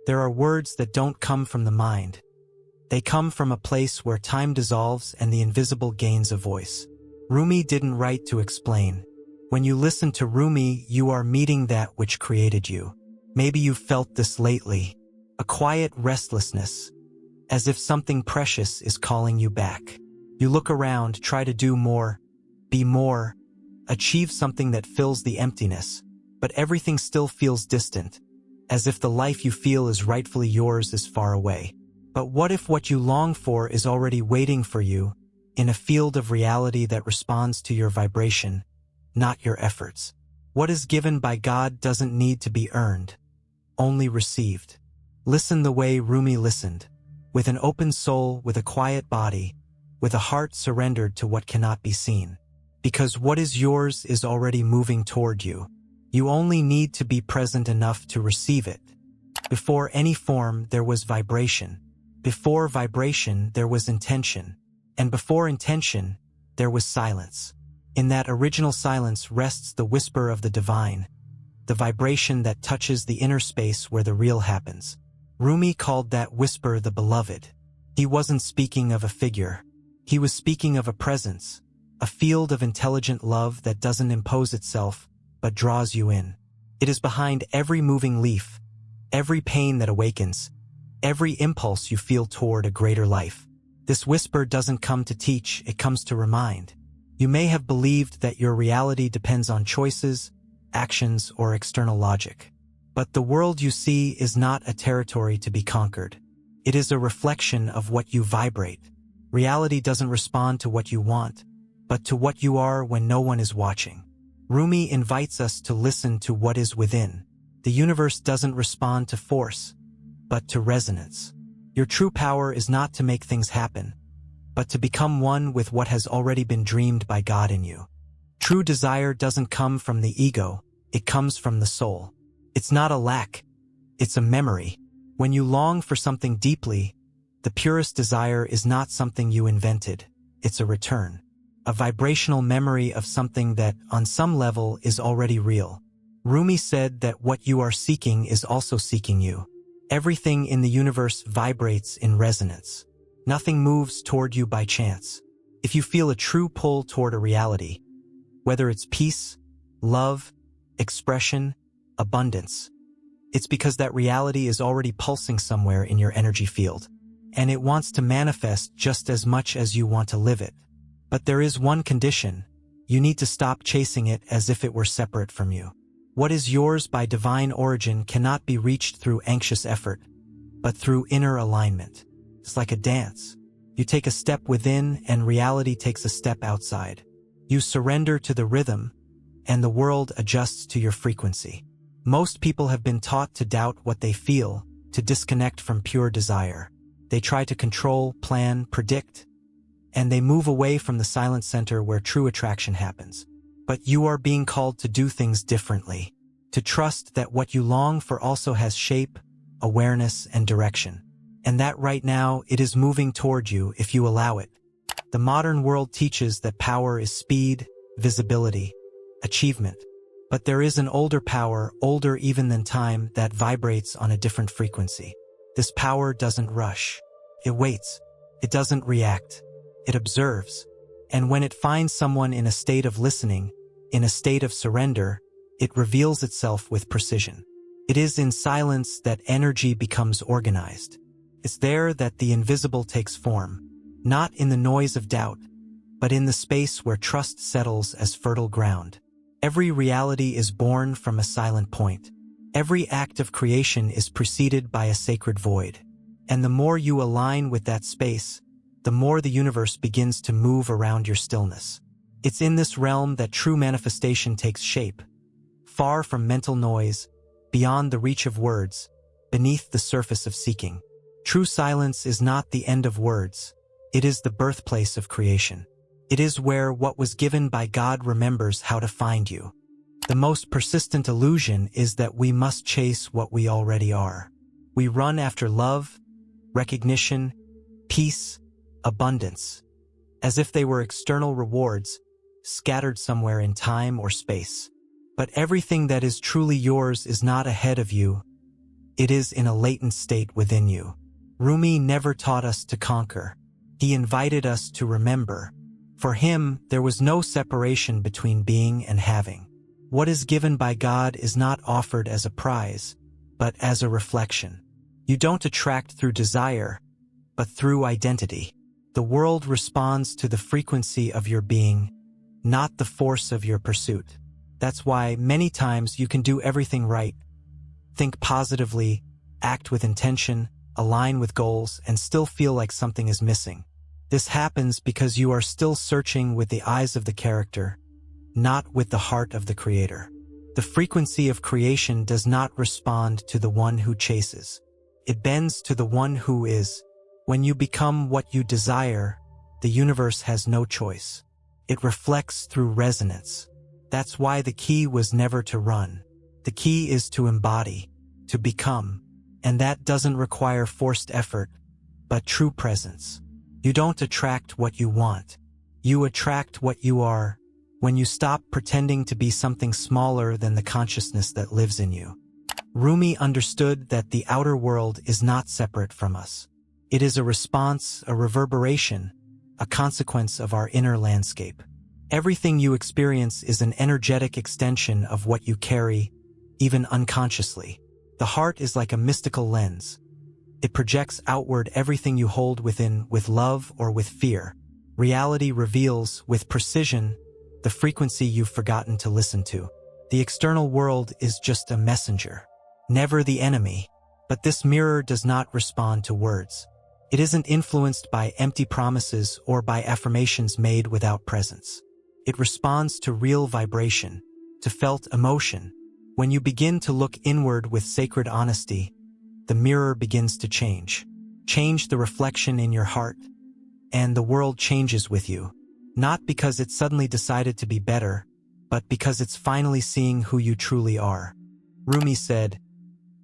There are words that don't come from the mind. They come from a place where time dissolves and the invisible gains a voice. Rumi didn't write to explain. When you listen to Rumi, you are meeting that which created you. Maybe you've felt this lately. A quiet restlessness, as if something precious is calling you back. You look around, try to do more, be more, achieve something that fills the emptiness, but everything still feels distant, as if the life you feel is rightfully yours is far away. But what if what you long for is already waiting for you, in a field of reality that responds to your vibration, not your efforts? What is given by God doesn't need to be earned, only received. Listen the way Rumi listened, with an open soul, with a quiet body, with a heart surrendered to what cannot be seen. Because what is yours is already moving toward you. You only need to be present enough to receive it. Before any form, there was vibration. Before vibration, there was intention. And before intention, there was silence. In that original silence rests the whisper of the divine, the vibration that touches the inner space where the real happens. Rumi called that whisper the beloved. He wasn't speaking of a figure. He was speaking of a presence, a field of intelligent love that doesn't impose itself, but draws you in. It is behind every moving leaf, every pain that awakens, every impulse you feel toward a greater life. This whisper doesn't come to teach, it comes to remind. You may have believed that your reality depends on choices, actions, or external logic. But the world you see is not a territory to be conquered. It is a reflection of what you vibrate. Reality doesn't respond to what you want, but to what you are when no one is watching. Rumi invites us to listen to what is within. The universe doesn't respond to force, but to resonance. Your true power is not to make things happen, but to become one with what has already been dreamed by God in you. True desire doesn't come from the ego, it comes from the soul. It's not a lack, it's a memory. When you long for something deeply, the purest desire is not something you invented, it's a return. A vibrational memory of something that, on some level, is already real. Rumi said that what you are seeking is also seeking you. Everything in the universe vibrates in resonance. Nothing moves toward you by chance. If you feel a true pull toward a reality, whether it's peace, love, expression, abundance, it's because that reality is already pulsing somewhere in your energy field, and it wants to manifest just as much as you want to live it. But there is one condition: you need to stop chasing it as if it were separate from you. What is yours by divine origin cannot be reached through anxious effort, but through inner alignment. It's like a dance. You take a step within and reality takes a step outside. You surrender to the rhythm, and the world adjusts to your frequency. Most people have been taught to doubt what they feel, to disconnect from pure desire. They try to control, plan, predict, and they move away from the silent center where true attraction happens. But you are being called to do things differently, to trust that what you long for also has shape, awareness, and direction. And that right now it is moving toward you if you allow it. The modern world teaches that power is speed, visibility, achievement. But there is an older power, older even than time, that vibrates on a different frequency. This power doesn't rush. It waits. It doesn't react. It observes. And when it finds someone in a state of listening, in a state of surrender, it reveals itself with precision. It is in silence that energy becomes organized. It's there that the invisible takes form, not in the noise of doubt, but in the space where trust settles as fertile ground. Every reality is born from a silent point. Every act of creation is preceded by a sacred void. And the more you align with that space, the more the universe begins to move around your stillness. It's in this realm that true manifestation takes shape, far from mental noise, beyond the reach of words, beneath the surface of seeking. True silence is not the end of words. It is the birthplace of creation. It is where what was given by God remembers how to find you. The most persistent illusion is that we must chase what we already are. We run after love, recognition, peace, abundance, as if they were external rewards, scattered somewhere in time or space. But everything that is truly yours is not ahead of you, It is in a latent state within you. Rumi never taught us to conquer. He invited us to remember. For him, there was no separation between being and having. What is given by God is not offered as a prize, but as a reflection. You don't attract through desire, but through identity. The world responds to the frequency of your being, not the force of your pursuit. That's why many times you can do everything right. Think positively, act with intention, align with goals, and still feel like something is missing. This happens because you are still searching with the eyes of the character, not with the heart of the creator. The frequency of creation does not respond to the one who chases. It bends to the one who is. When you become what you desire, the universe has no choice. It reflects through resonance. That's why the key was never to run. The key is to embody, to become, and that doesn't require forced effort, but true presence. You don't attract what you want. You attract what you are when you stop pretending to be something smaller than the consciousness that lives in you. Rumi understood that the outer world is not separate from us. It is a response, a reverberation, a consequence of our inner landscape. Everything you experience is an energetic extension of what you carry, even unconsciously. The heart is like a mystical lens. It projects outward everything you hold within, with love or with fear. Reality reveals, with precision, the frequency you've forgotten to listen to. The external world is just a messenger, never the enemy. But this mirror does not respond to words. It isn't influenced by empty promises or by affirmations made without presence. It responds to real vibration, to felt emotion. When you begin to look inward with sacred honesty, the mirror begins to change. Change the reflection in your heart, and the world changes with you. Not because it suddenly decided to be better, but because it's finally seeing who you truly are. Rumi said,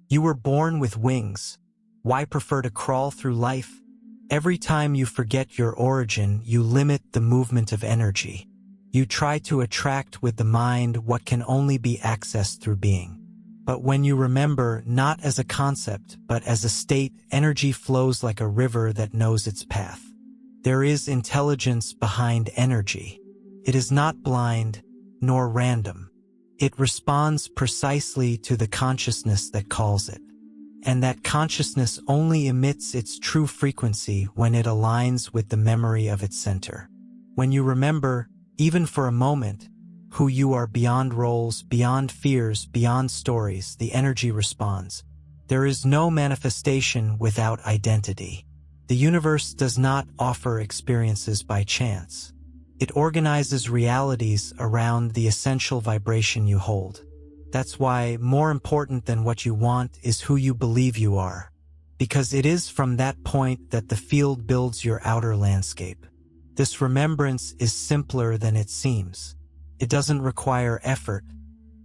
"You were born with wings. Why prefer to crawl through life? Every time you forget your origin, you limit the movement of energy. You try to attract with the mind what can only be accessed through being. But when you remember, not as a concept, but as a state, energy flows like a river that knows its path. There is intelligence behind energy. It is not blind, nor random. It responds precisely to the consciousness that calls it. And that consciousness only emits its true frequency when it aligns with the memory of its center. When you remember, even for a moment, who you are beyond roles, beyond fears, beyond stories, the energy responds. There is no manifestation without identity. The universe does not offer experiences by chance. It organizes realities around the essential vibration you hold. That's why more important than what you want is who you believe you are. Because it is from that point that the field builds your outer landscape. This remembrance is simpler than it seems. It doesn't require effort,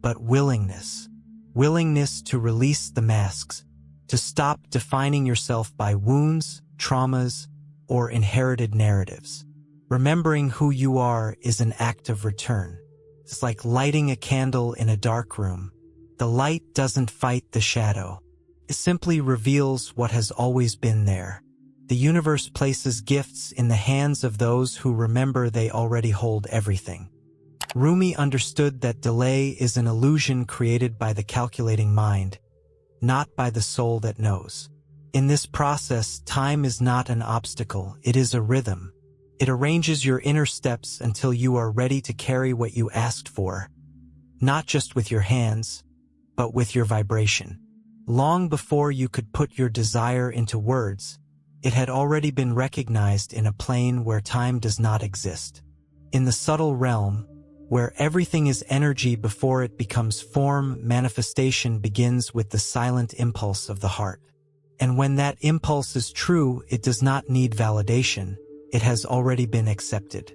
but willingness. Willingness to release the masks, to stop defining yourself by wounds, traumas, or inherited narratives. Remembering who you are is an act of return. It's like lighting a candle in a dark room. The light doesn't fight the shadow. It simply reveals what has always been there. The universe places gifts in the hands of those who remember they already hold everything. Rumi understood that delay is an illusion created by the calculating mind, not by the soul that knows. In this process, time is not an obstacle, it is a rhythm. It arranges your inner steps until you are ready to carry what you asked for, not just with your hands, but with your vibration. Long before you could put your desire into words, it had already been recognized in a plane where time does not exist. In the subtle realm, where everything is energy before it becomes form, manifestation begins with the silent impulse of the heart. And when that impulse is true, it does not need validation. It has already been accepted.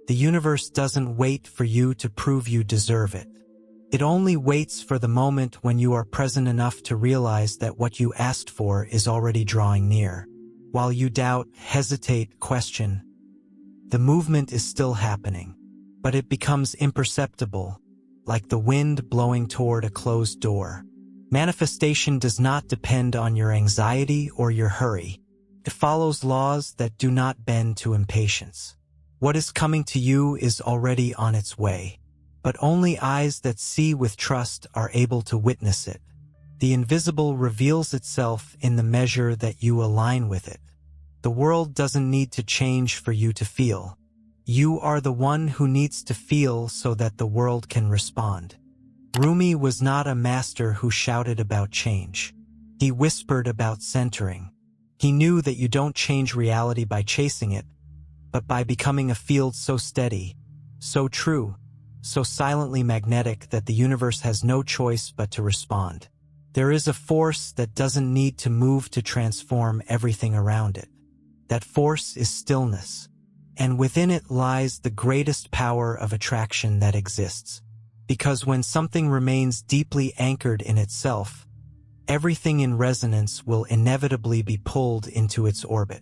The universe doesn't wait for you to prove you deserve it. It only waits for the moment when you are present enough to realize that what you asked for is already drawing near. While you doubt, hesitate, question, the movement is still happening, but it becomes imperceptible, like the wind blowing toward a closed door. Manifestation does not depend on your anxiety or your hurry. It follows laws that do not bend to impatience. What is coming to you is already on its way, but only eyes that see with trust are able to witness it. The invisible reveals itself in the measure that you align with it. The world doesn't need to change for you to feel. You are the one who needs to feel so that the world can respond. Rumi was not a master who shouted about change. He whispered about centering. He knew that you don't change reality by chasing it, but by becoming a field so steady, so true, so silently magnetic that the universe has no choice but to respond. There is a force that doesn't need to move to transform everything around it. That force is stillness, and within it lies the greatest power of attraction that exists. Because when something remains deeply anchored in itself, everything in resonance will inevitably be pulled into its orbit.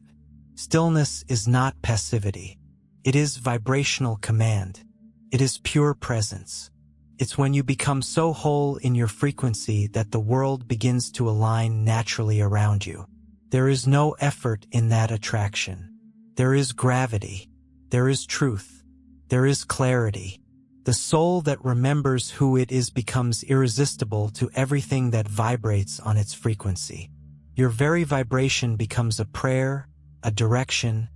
Stillness is not passivity. It is vibrational command. It is pure presence. It's when you become so whole in your frequency that the world begins to align naturally around you. There is no effort in that attraction. There is gravity. There is truth. There is clarity. The soul that remembers who it is becomes irresistible to everything that vibrates on its frequency. Your very vibration becomes a prayer, a direction,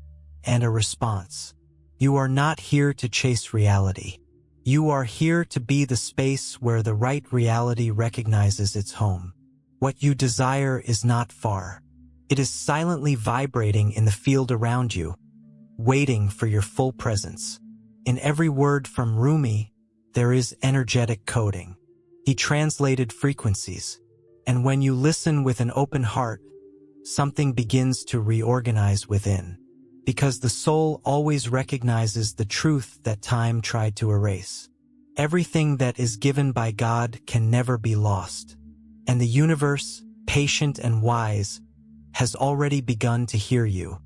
and a response. You are not here to chase reality. You are here to be the space where the right reality recognizes its home. What you desire is not far. It is silently vibrating in the field around you, waiting for your full presence. In every word from Rumi, there is energetic coding. He translated frequencies, and when you listen with an open heart, something begins to reorganize within, because the soul always recognizes the truth that time tried to erase. Everything that is given by God can never be lost, and the universe, patient and wise, has already begun to hear you.